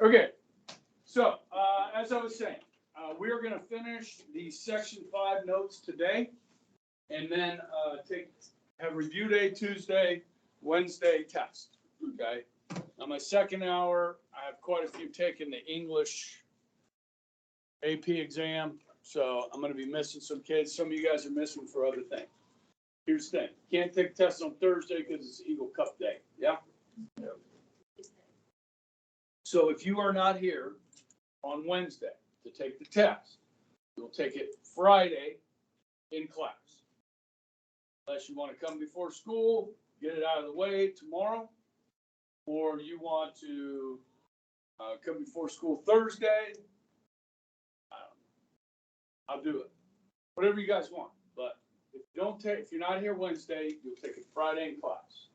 Okay, so as I was saying, we're going to finish the Section 5 notes today, and then have review day Tuesday, Wednesday test. Okay. On my second hour, I have quite a few taking the English AP exam, so I'm going to be missing some kids. Some of you guys are missing for other things. Here's the thing: can't take tests on Thursday because it's Eagle Cup Day. Yeah. So if you are not here on Wednesday to take the test, you'll take it Friday in class. Unless you want to come before school, get it out of the way tomorrow, or you want to come before school Thursday, I'll do it. Whatever you guys want. But if you're not here Wednesday, you'll take it Friday in class.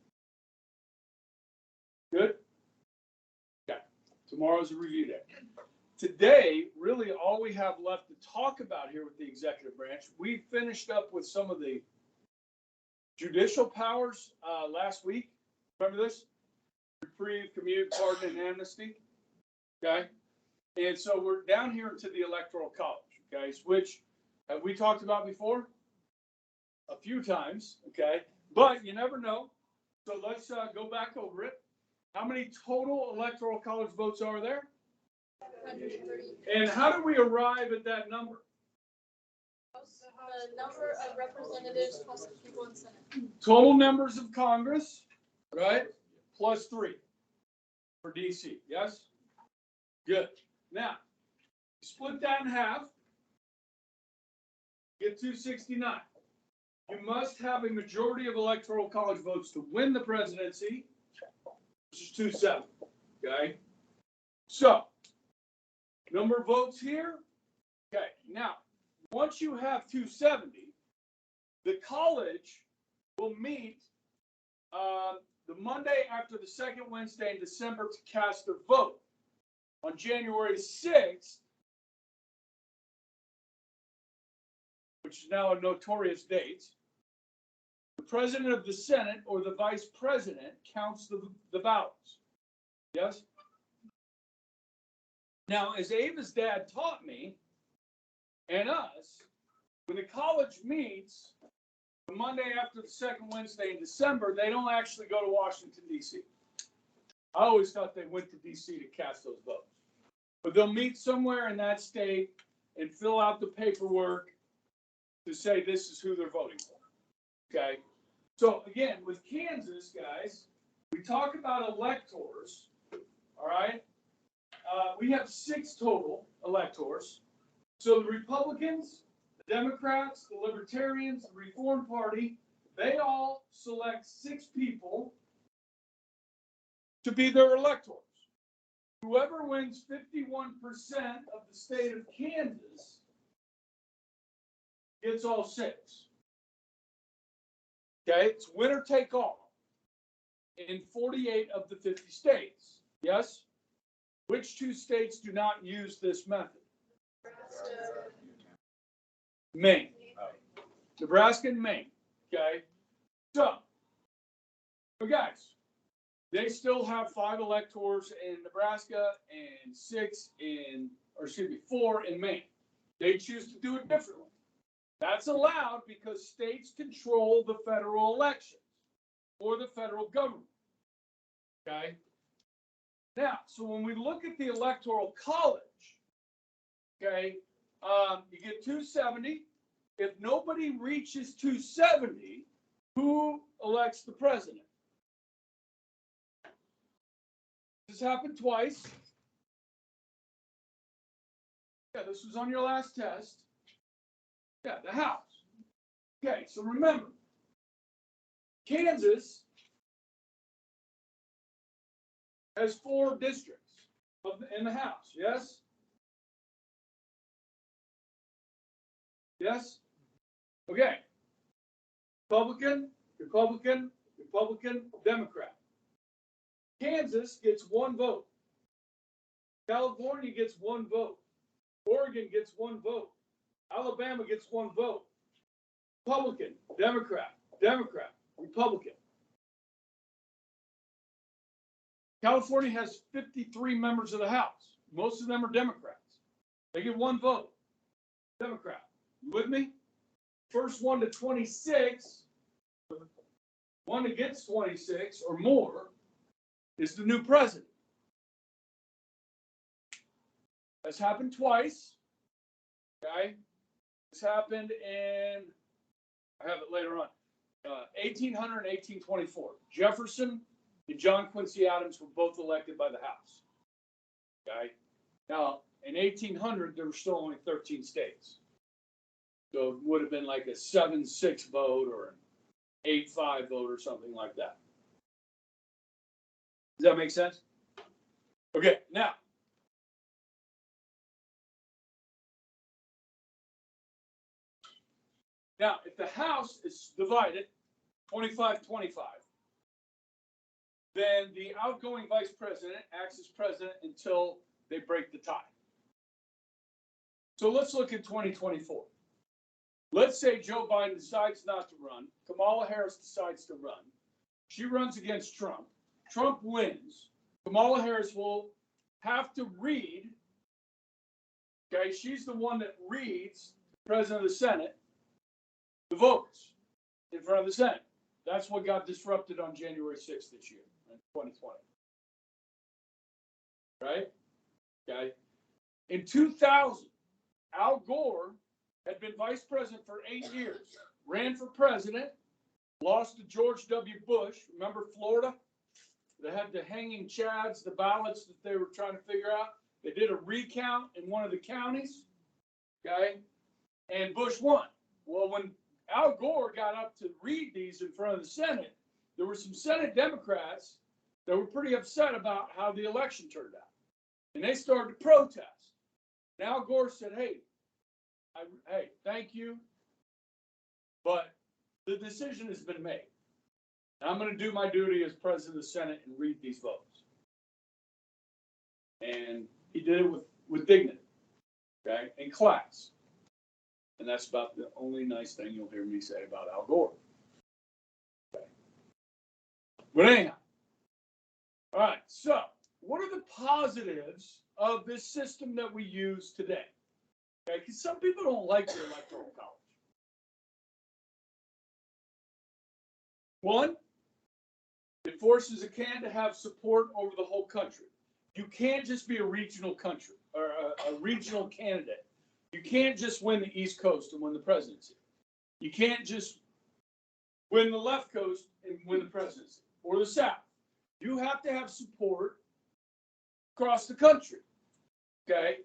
Good? Okay. Tomorrow's a review day. Today, really all we have left to talk about here with the executive branch, we finished up with some of the judicial powers last week. Remember this? Reprieve, commute, pardon, and amnesty. Okay? And so we're down here into the Electoral College, okay, which have we talked about before? A few times, okay? But you never know. So let's go back over it. How many total Electoral College votes are there? 130. And how do we arrive at that number? The number of representatives plus the people in Senate. Total members of Congress, right? Plus 3 for DC, yes? Good. Now, split that in half, get 269. You must have a majority of Electoral College votes to win the presidency, which is 270, okay? So, number of votes here, okay. Now, once you have 270, the college will meet the Monday after the second Wednesday in December to cast their vote. On January 6th, which is now a notorious date, the president of the Senate or the vice president counts the ballots. Yes? Now, as Ava's dad taught me and us, when the college meets the Monday after the second Wednesday in December, they don't actually go to Washington, D.C. I always thought they went to D.C. to cast those votes. But they'll meet somewhere in that state and fill out the paperwork to say this is who they're voting for. Okay? So, again, with Kansas, guys, we talk about electors, all right? We have 6 total electors. So the Republicans, the Democrats, the Libertarians, the Reform Party, they all select 6 people to be their electors. Whoever wins 51% of the state of Kansas gets all 6. Okay, it's winner take all in 48 of the 50 states. Yes? Which 2 states do not use this method? Maine. Nebraska and Maine. Okay? So, guys, they still have 5 electors in Nebraska and 4 in Maine. They choose to do it differently. That's allowed because states control the federal elections or the federal government. Okay? Now, so when we look at the Electoral College, okay, you get 270. If nobody reaches 270, who elects the president? This happened twice. Yeah, this was on your last test. Yeah, the House. Okay, so remember, Kansas has 4 districts in the House, yes? Yes? Okay. Republican, Republican, Republican, Democrat. Kansas gets 1 vote. California gets 1 vote. Oregon gets 1 vote. Alabama gets 1 vote. Republican, Democrat, Democrat, Republican. California has 53 members of the House. Most of them are Democrats. They get one vote. Democrat. You with me? First one to 26, one that gets 26 or more, is the new president. That's happened twice. Okay? This happened in, I have it later on, 1800 and 1824. Jefferson and John Quincy Adams were both elected by the House. Okay? Now, in 1800, there were still only 13 states. So it would have been like a 7-6 vote or an 8-5 vote or something like that. Does that make sense? Okay, now. Now, if the House is divided 25-25, then the outgoing vice president acts as president until they break the tie. So let's look at 2024. Let's say Joe Biden decides not to run. Kamala Harris decides to run. She runs against Trump. Trump wins. Kamala Harris will have to read. Okay, she's the one that reads, the president of the Senate, the votes in front of the Senate. That's what got disrupted on January 6th this year, in 2020. Right? Okay. In 2000, Al Gore had been vice president for 8 years, ran for president, lost to George W. Bush. Remember Florida? They had the hanging chads, the ballots that they were trying to figure out. They did a recount in one of the counties, okay, and Bush won. Well, when Al Gore got up to read these in front of the Senate, there were some Senate Democrats that were pretty upset about how the election turned out. And they started to protest. And Al Gore said, hey, thank you, but the decision has been made. And I'm going to do my duty as president of the Senate and read these votes. And he did it with dignity, okay, and class. And that's about the only nice thing you'll hear me say about Al Gore. Okay. But anyhow, all right, so what are the positives of this system that we use today? Okay, because some people don't like the Electoral College. One, it forces a candidate to have support over the whole country. You can't just be a regional country or a regional candidate. You can't just win the East Coast and win the presidency. You can't just win the left coast and win the presidency or the South. You have to have support across the country. Okay?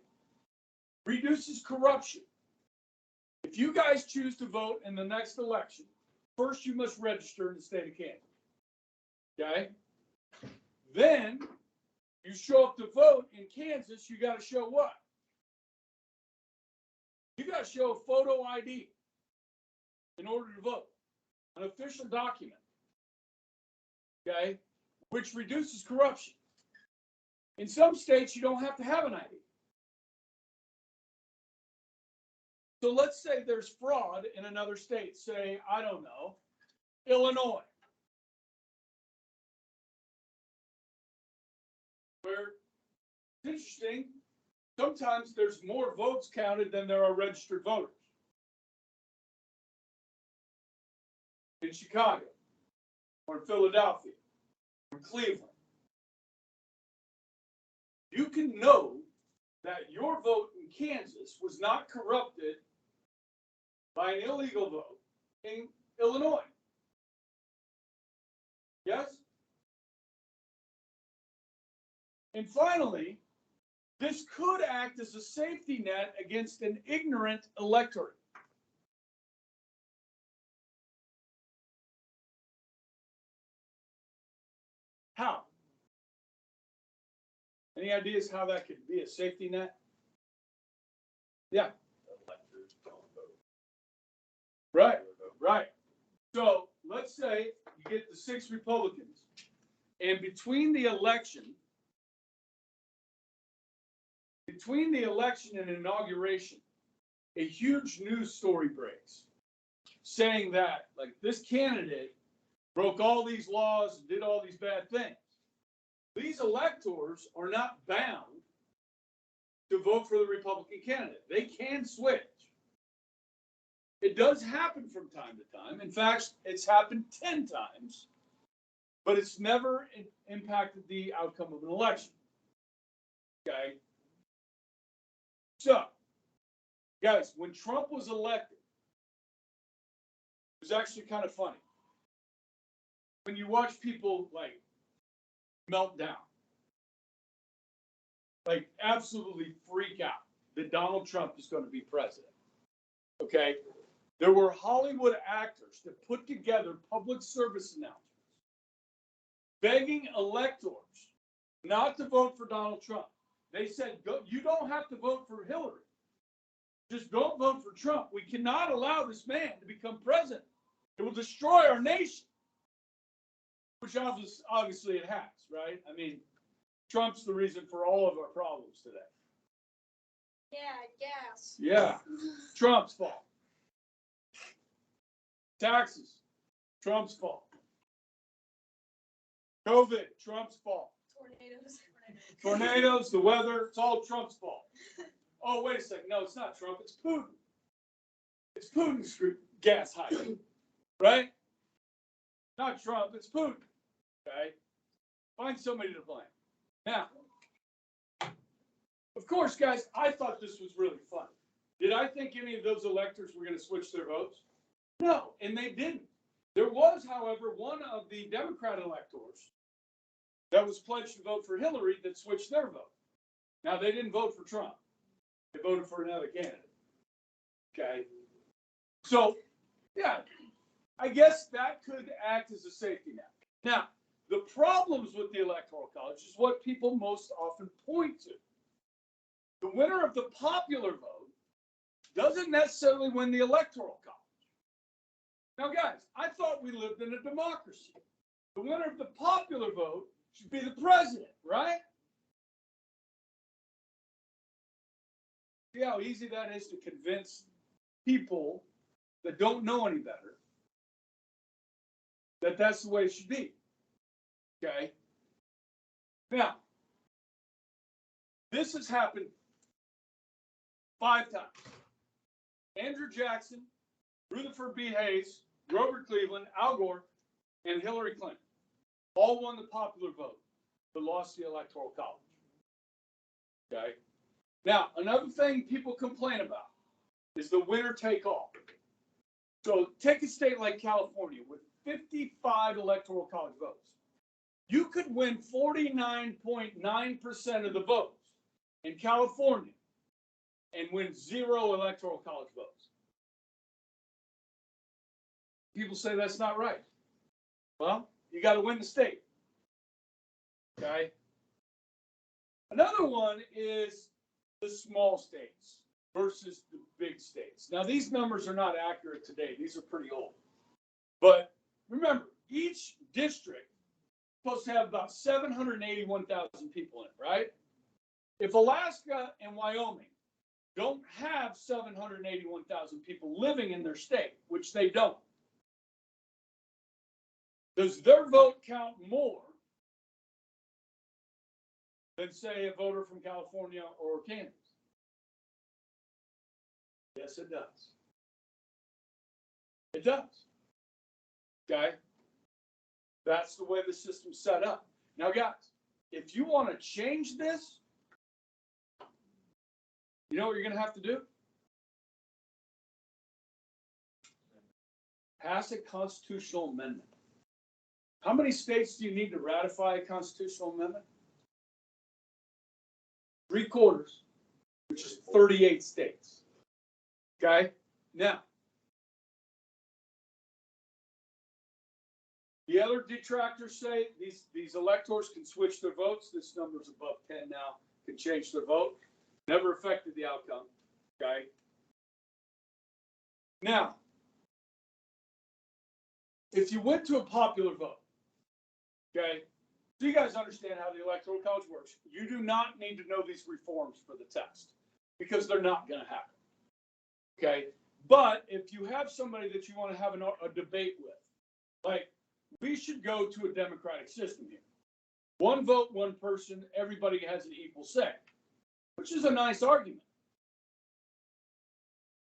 Reduces corruption. If you guys choose to vote in the next election, first you must register in the state of Kansas. Okay? Then you show up to vote in Kansas, you got to show what? You got to show a photo ID in order to vote, an official document, okay, which reduces corruption. In some states, you don't have to have an ID. So let's say there's fraud in another state, say, I don't know, Illinois, where it's interesting. Sometimes there's more votes counted than there are registered voters. In Chicago, or in Philadelphia, or Cleveland. You can know that your vote in Kansas was not corrupted by an illegal vote in Illinois. Yes? And finally, this could act as a safety net against an ignorant electorate. How? Any ideas how that could be a safety net? Yeah. Right, right. So let's say you get the 6 Republicans, and between the election and inauguration, a huge news story breaks saying that, like, this candidate broke all these laws and did all these bad things. The these electors are not bound to vote for the Republican candidate. They can switch. It does happen from time to time. In fact, it's happened 10 times, but it's never impacted the outcome of an election. Okay? So, guys, when Trump was elected, it was actually kind of funny. When you watch people like melt down, like absolutely freak out that Donald Trump is going to be president. Okay? There were Hollywood actors that put together public service announcements begging electors not to vote for Donald Trump. They said, you don't have to vote for Hillary. Just don't vote for Trump. We cannot allow this man to become president. It will destroy our nation. Which obviously it has, right? I mean, Trump's the reason for all of our problems today. Yeah, gas. Yeah, Trump's fault. Taxes, Trump's fault. COVID, Trump's fault. Tornadoes, the weather, it's all Trump's fault. Oh, wait a second. No, it's not Trump. It's Putin. It's Putin's gas hike, right? Not Trump. It's Putin. Okay? Find somebody to blame. Now, of course, guys, I thought this was really fun. Did I think any of those electors were going to switch their votes? No, and they didn't. There was, however, one of the Democrat electors that was pledged to vote for Hillary that switched their vote. Now, they didn't vote for Trump. They voted for another candidate. Okay? So, yeah, I guess that could act as a safety net. Now, the problems with the Electoral College is what people most often point to. The winner of the popular vote doesn't necessarily win the Electoral College. Now, guys, I thought we lived in a democracy. The winner of the popular vote should be the president, right? See how easy that is to convince people that don't know any better that that's the way it should be. Okay? Now, this has happened 5 times. Andrew Jackson, Rutherford B. Hayes, Grover Cleveland, Al Gore, and Hillary Clinton all won the popular vote, but lost the Electoral College. Okay? Now, another thing people complain about is the winner take all. So take a state like California with 55 Electoral College votes. You could win 49.9% of the votes in California and win 0 Electoral College votes. People say that's not right. Well, you got to win the state. Okay? Another one is the small states versus the big states. Now, these numbers are not accurate today. These are pretty old. But remember, each district is supposed to have about 781,000 people in it, right? If Alaska and Wyoming don't have 781,000 people living in their state, which they don't, does their vote count more than, say, a voter from California or Kansas? Yes, it does. It does. Okay? That's the way the system's set up. Now, guys, if you want to change this, you know what you're going to have to do? Pass a constitutional amendment. How many states do you need to ratify a constitutional amendment? 3/4, which is 38 states. Okay? Now, the other detractors say these electors can switch their votes. This number's above 10 now, can change their vote. Never affected the outcome. Okay? Now, if you went to a popular vote, okay, so you guys understand how the Electoral College works. You do not need to know these reforms for the test because they're not going to happen. Okay? But if you have somebody that you want to have a debate with, like, we should go to a democratic system here. One vote, one person, everybody has an equal say, which is a nice argument.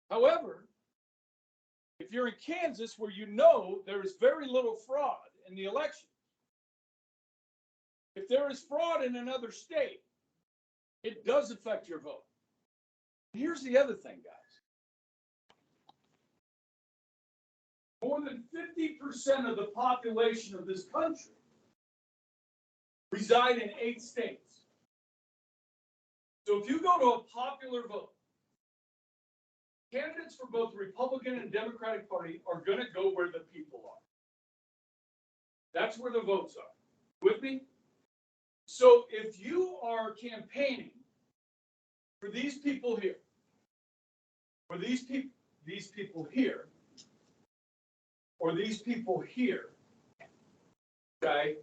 However, if you're in Kansas where you know there is very little fraud in the election, if there is fraud in another state, it does affect your vote. Here's the other thing, guys. More than 50% of the population of this country reside in 8 states. So if you go to a popular vote, candidates for both the Republican and Democratic Party are going to go where the people are. That's where the votes are. With me? So if you are campaigning for these people here, or these people here, or these people here, okay?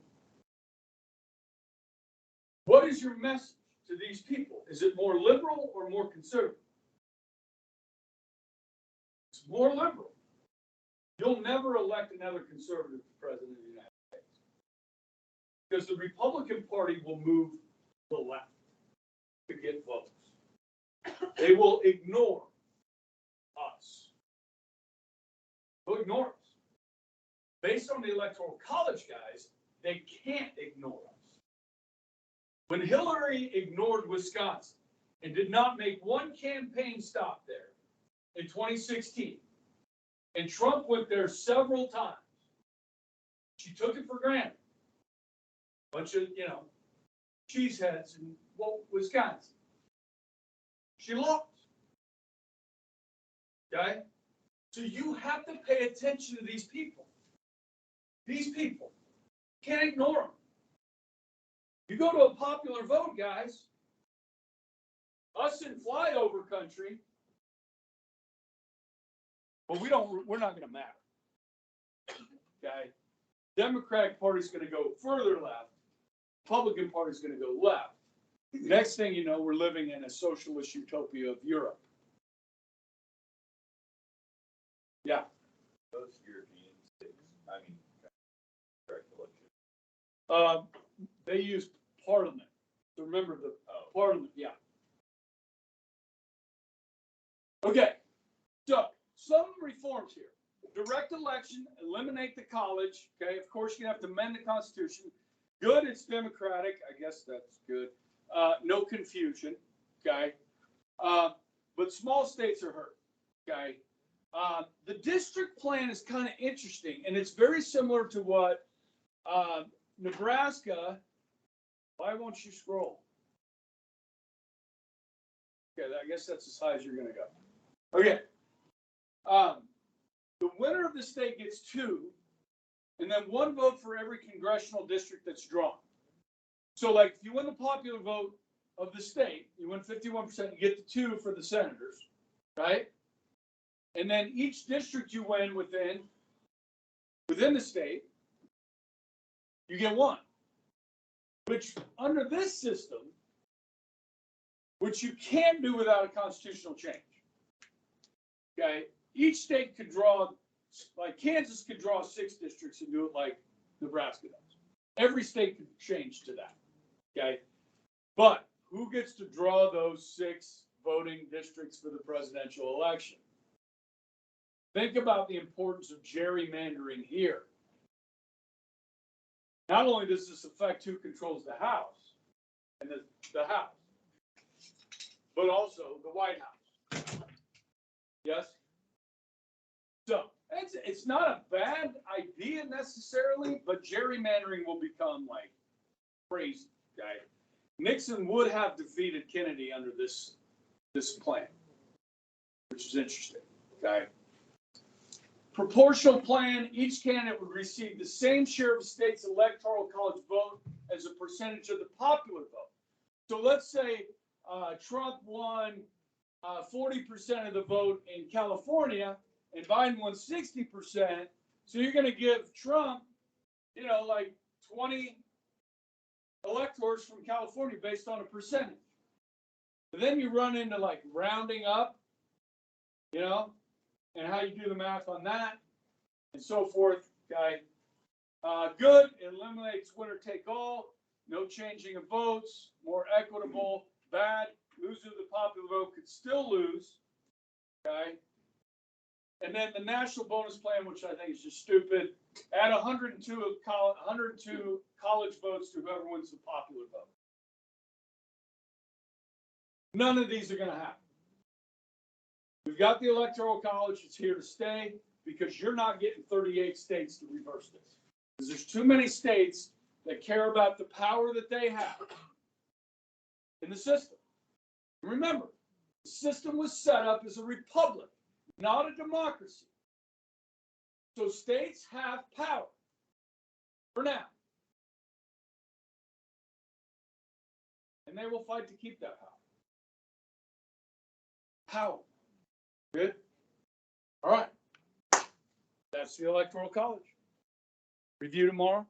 What is your message to these people? Is it more liberal or more conservative? It's more liberal. You'll never elect another conservative to president of the United States. Because the Republican Party will move to the left to get votes. They will ignore us. They'll ignore us. Based on the Electoral College, guys, they can't ignore us. When Hillary ignored Wisconsin and did not make one campaign stop there in 2016, and Trump went there several times, she took it for granted. Bunch of, cheeseheads in Wisconsin. She lost. Okay? So you have to pay attention to these people. These people. Can't ignore them. You go to a popular vote, guys. Us in flyover country. Well, we're not going to matter. Okay? Democratic Party's going to go further left. Republican Party's going to go left. Next thing you know, we're living in a socialist utopia of Europe. Yeah. Those European states, correct election. They use parliament. So remember the parliament, yeah. Okay, so some reforms here. Direct election, eliminate the college. Okay, of course you have to amend the Constitution. Good, it's democratic. I guess that's good. No confusion. Okay, but small states are hurt. Okay, the district plan is kind of interesting, and it's very similar to what Nebraska. Why won't you scroll? Okay, I guess that's as high as you're going to go. Okay. The winner of the state gets 2, and then 1 vote for every congressional district that's drawn. So, like, if you win the popular vote of the state, you win 51%, you get the 2 for the senators, right? And then each district you win within the state, you get 1. Which, under this system, which you can't do without a constitutional change, okay, each state could draw, like Kansas could draw 6 districts and do it like Nebraska does. Every state could change to that, okay? But who gets to draw those 6 voting districts for the presidential election? Think about the importance of gerrymandering here. Not only does this affect who controls the House and the House, but also the White House. Yes? So, it's not a bad idea necessarily, but gerrymandering will become like crazy, okay? Nixon would have defeated Kennedy under this plan, which is interesting, okay? Proportional plan, each candidate would receive the same share of the state's electoral college vote as a percentage of the popular vote. So let's say Trump won 40% of the vote in California and Biden won 60%. So you're going to give Trump, like 20 electors from California based on a percentage. But then you run into like rounding up, and how you do the math on that, and so forth, okay? Good, it eliminates winner take all. no changing of votes, more equitable, bad, loser of the popular vote could still lose, okay? And then the national bonus plan, which I think is just stupid, add 102 college votes to whoever wins the popular vote. None of these are going to happen. We've got the Electoral College. It's here to stay because you're not getting 38 states to reverse this. Because there's too many states that care about the power that they have in the system. Remember, the system was set up as a republic, not a democracy. So states have power for now. And they will fight to keep that power. Power. Good? All right. That's the Electoral College. Review tomorrow.